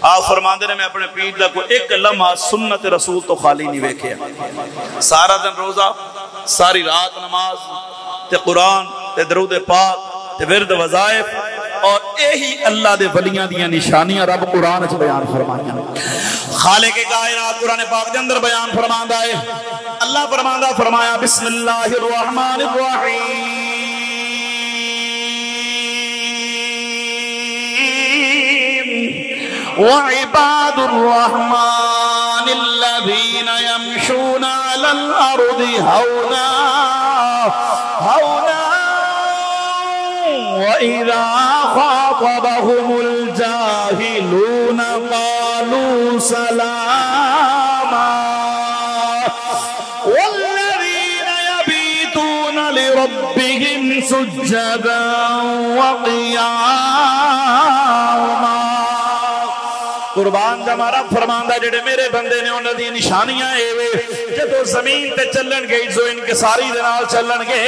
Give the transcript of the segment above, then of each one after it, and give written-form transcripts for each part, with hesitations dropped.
آپ فرماندے نے میں اپنے پیر دا کو ایک لمحہ سنت رسول تو خالی نہیں ویکھیا، سارا دن روزہ، ساری رات نماز تے قرآن تے درود پاک تے ورد وظائف، اور یہی اللہ دے ولیاں دیاں نشانیاں رب قرآن وچ بیان فرمائیاں۔ خالق کائنات قرآن پاک دے اندر بیان فرماندا ہے، اللہ فرماندا فرمایا بسم اللہ الرحمن الرحیم وعباد الرحمن الذین یمشون علی الارض ہونا ہونا وَإِذَا خَاطَبَهُمُ الْجَاهِلُونَ قَالُوا سَلَامًا وَالَّذِينَ يَبِيتُونَ لِرَبِّهِمْ سُجَّدًا وَقِيَامًا۔ قربان دا رب فرماندا جڑے میرے بندے نے انہاں دی نشانیاں اے وے جدوں زمین تے چلن گے جو انکساری دے نال چلن گے،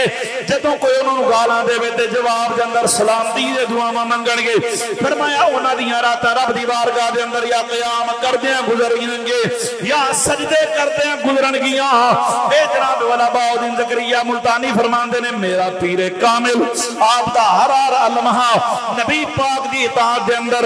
جدوں کوئی انہاں نوں گالاں دے تے جواب دے اندر سلامتی دے دعاواں منگن گے، فرمایا انہاں دیاں راتاں رب دی بارگاہ دے اندر یا قیام کردیاں گزر گے یا سجدے کردیاں گزرن گیاں۔ اے جناب والا باؤدین زکریا ملتانی فرماندے نے میرا پیر کامل آپ دا ہر لمحہ نبی پاک دی اطاعت دے اندر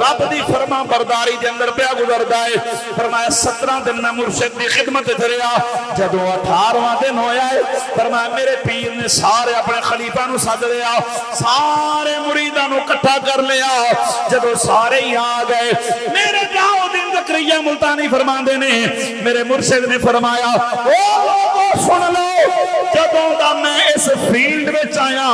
رب دی فرما برداری دے اندر پیا گزردا ہے۔ فرمایا 17 دن میں مرشد دی خدمت چلیا، جدوں 18واں دن ہویا ہے فرمایا میرے پیر نے سارے اپنے خلیفہ نو سد لیا، سارے مریداں نو اکٹھا کر لیا، جدوں سارے ہی آ گئے میرے باؤدین زکریا ملتانی فرماندے نے میرے مرشد نے فرمایا او سن لو، جدوں دا میں اس فیلڈ وچ آیا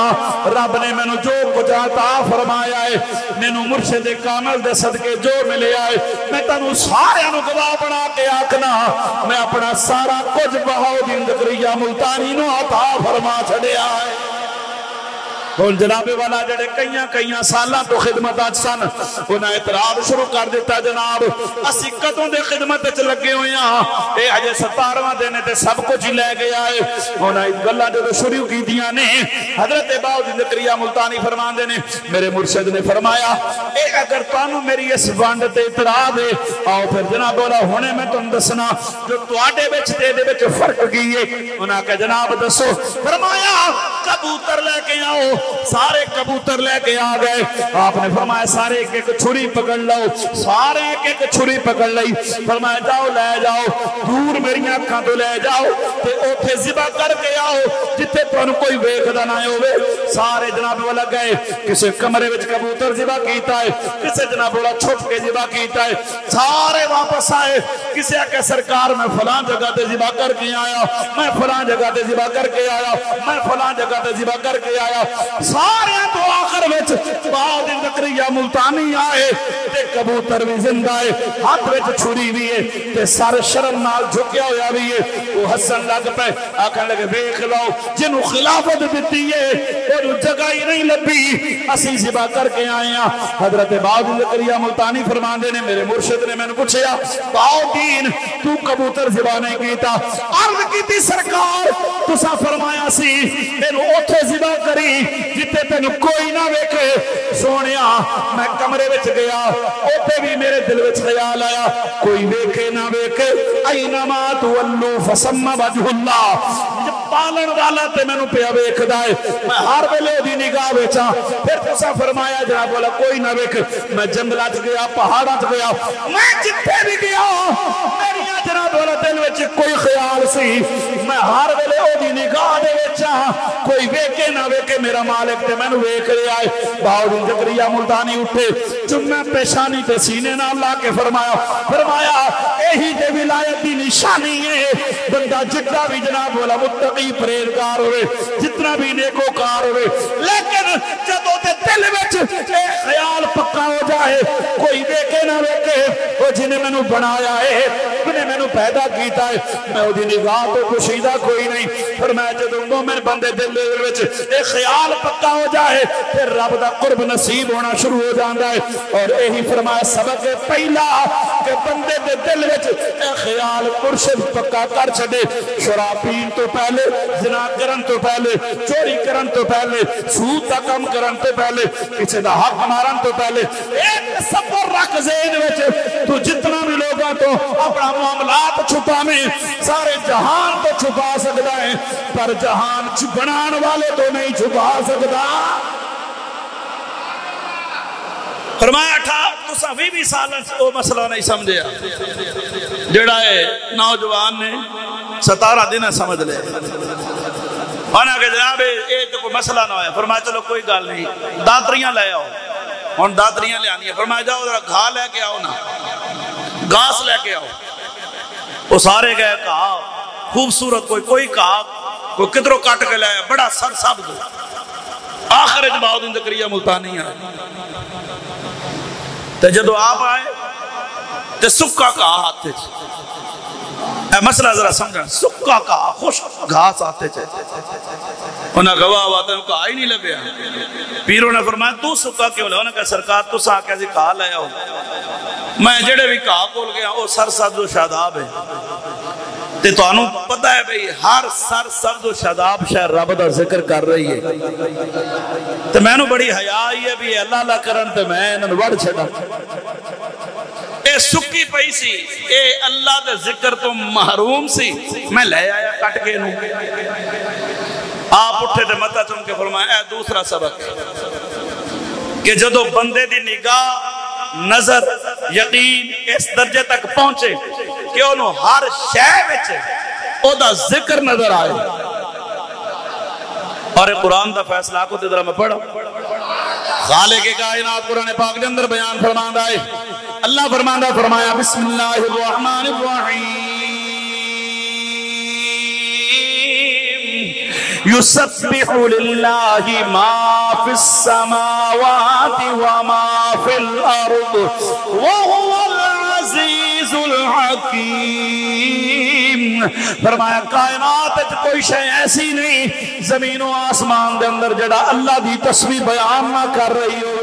رب نے مینوں جو کچھ عطا فرمایا ہے، مینوں مرشد کامل دے صدقے جو ملیا ہے، میں تانوں سارے نو گواہ بنا کے آکھنا میں اپنا سارا کچھ باؤدین زکریا ملتانی نو عطا فرما چھڑیا ہے۔ اور جناب والا جڑے کئیاں سالاں تو خدمت آج سن انہاں اعتراض شروع کر دیتا جناب اسی کدوں دے خدمت وچ لگے ہوئے ہاں، اے اجے 17واں دن تے سب کچھ ہی لے گیا ہے۔ انہاں گلاں جدوں شروع کیتیاں نے حضرت باؤدین زکریا ملتانی فرماندے نے میرے مرشد نے فرمایا اے اگر تانوں میری اس ونڈ تے اعتراض ہے آؤ پھر جناب والا ہنے میں تانوں دسنا جو تواڈے وچ تے دے وچ فرق کی ہے۔ انہاں کہ جناب دسو، فرمایا کبوتر لے کے آؤ، سارے کبوتر لے کے آ گئے، آپ نے فرمایا سارے ایک ایک چھری پکڑ لو، سارے ایک ایک چھری پکڑ لئی، فرمایا جاؤ لے جاؤ دور میری آنکھاں تو لے جاؤ تے اوتھے ذبح کر کے آؤ جتھے تانوں کوئی ویکھدا نہ ہوے۔ سارے جناب والا گئے، کسے کمرے وچ کبوتر ذبح کیتا ہے، کسے جناب والا چھپ کے ذبح کیتا ہے، سارے واپس آئے، کسے آ کے سرکار میں فلاں جگہ تے ذبح کر کے آیا، میں فلاں جگہ تے ذبح کر کے آیا، میں فلاں جگہ تے ذبح کر کے آیا۔ سارے تو آخر وچ باؤدین زکریا ملتانی آئے تے کبوتر بھی زندہ ہے، ہاتھ وچ چھری بھی ہے تے سر شرم نال جھکیا ہویا بھی ہے۔ وہ ہسن لگ پے آکھن لگے ویکھ لو جنوں خلافت دتی ہے اونوں جگہ ہی نہیں لبھی، اسی ذبح کر کے آئے ہیں۔ حضرت باؤدین زکریا ملتانی فرماندے نے میرے مرشد نے مینوں پوچھیا باؤدین تو کبوتر ذبح نہیں کیتا؟ عرض کیتی سرکار تساں فرمایا سی اینوں اوتھے ذبح کری جتے تینوں کوئی نہ ویکھے۔ سونیا میں کمرے وچ گیا اوتھے بھی میرے دل وچ خیال آیا کوئی ویکھے نہ ویکھے اینما تولو فثم وجہ اللہ، پالن والا تے مینوں پیا ویکھدا ہے، میں ہر ویلے دی نگاہ وچ ہاں۔ پھر تساں فرمایا جناب والا کوئی نہ ویکھے، میں جنگلاں چ گیا پہاڑاں چ گیا، میں جتھے بھی گیا میری جناب والا دل وچ کوئی خیال سی میں ہر ویلے او دی نگاہ دے وچ ہاں، کوئی ویکھے نہ ویکھے میرا مالک تے مینوں ویکھ رہا ہے۔ باؤدین زکریا ملتانی اٹھے چومے پیشانی تے سینے نال لا کے فرمایا یہی تے ولایت دی نشانی ہے، بندہ جتنا بھی جناب والا متقی پرہیزگار ہوئے، جتنا بھی نیکوکار ہوئے، لیکن جدوں تے دل وچ اے خیال پکا ہو جائے کوئی ویکھے نہ ویکھے وہ جنہیں مینوں بنایا ہے، جنہیں مینوں پیدا کیتا ہے، میں او دی نگاہ تو پوشیدہ کوئی نہیں۔ فرمایا جدوں مومن بندے دل وچ اے خیال پکا ہو جائے پھر رب دا قرب نصیب ہونا شروع ہو جاندا ہے۔ اور یہی فرمایا سبق پہلا کہ بندے دے دل وچ اے خیال مرشد پکا کر چھڈے، شراب پین تو پہلے، زنا کرن تو پہلے، چوری کرن تو پہلے، سود دا کم کرن تو پہلے، کسی دا حق مارن تو پہلے ایک تصور رکھ ذہن وچ میں سارے جہان تو چھپا سکتا ہے پر جہان بنان والے تو نہیں چھپا سکتا. فرمایا تھا تو سبھی بھی سالن وہ مسئلہ نہیں سمجھیا جڑا ہے نوجوان نے 17 دن سمجھ لے انہاں کہ جناب یہ تو کوئی مسئلہ نہ ہویا. فرمایا چلو کوئی گل نہیں داتریاں لے آؤ. ہن داتریاں لے آنی ہے. فرمایا جاؤ ذرا گھا لے کے آؤ نا گھاس لے کے آؤ. وہ سارے گئے کہا خوبصورت کوئی کہا کوئی کدروں کٹ کے لے بڑا سر سبز. آخر بہاؤدین زکریا ملتانی آئے تو جدو آپ آئے تو سکا کہا آتے اے مسئلہ ذرا سمجھا. سکا کہا خشک گھاس آتے چھے انہاں گواہ آتا ہے کہا ہی نہیں لبیا. پیروں نے فرمایا تو سکا کیوں لے. انہاں کہا سرکار تو ساں کیسی کہا لے ہو میں جڑے بھی کہا کول گیا وہ سر سبز و شاداب ہے. تے تو انہوں پتہ ہے بھئی ہر سر سبز و شاداب شاید رب دا ذکر کر رہی ہے. تے میں نو بڑی حیاء آئی ہے بھی اللہ اللہ کرن تے میں انہوں وڑ چھڑا. اے سکی پئی سی اے اللہ دے ذکر تو محروم سی. میں لے آیا کٹ کے انہوں آپ اٹھے تے متہ چن کے فرمایا اے دوسرا سبق کہ جدو بندے دی نگاہ نظر یقین اس درجے تک پہنچے کہ انہوں ہر شے وچ او دا ذکر نظر آئے. اور قرآن دا فیصلہ کو تے ذرا میں پڑھا. خالق کائنات قرآن پاک کے اندر بیان فرماندا ہے. اللہ فرماندا فرمایا بسم اللہ الرحمن الرحیم یسبح للہ ما فی السماوات وما فی الارض وهو العزیز الحکیم. فرمایا کائنات کوئی شے ایسی نہیں زمین و آسمان دے اندر جڑا اللہ دی تسبیح بیان نہ کر رہی ہو.